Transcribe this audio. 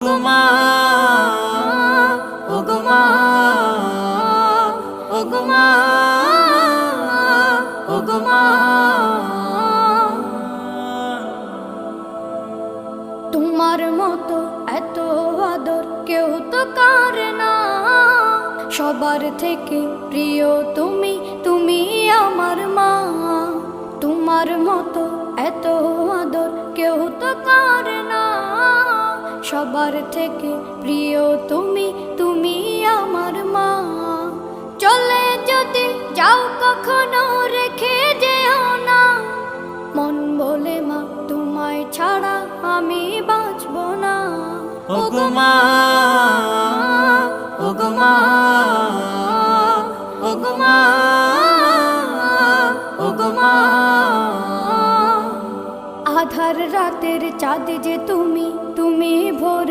ওগো মা, ওগো মা, ওগো মা। তোমার মতো এত আদর কেউ তো করে না, সবার থেকে প্রিয় তুমি, তুমি আমার মা। তোমার মতো এত আদর কেউ তো করে না, সবার থেকে প্রিয় তুমি, তুমি আমার মা। চলে যদি যাও কখনো রেখে যেও না, মন বলে মা তোমায় ছাড়া আমি বাঁচব না। ওগো মা, ওগো মা, ওগো মা, ওগো মা। আধার রাতের চাঁদ যে তুমি, তুমি ভোর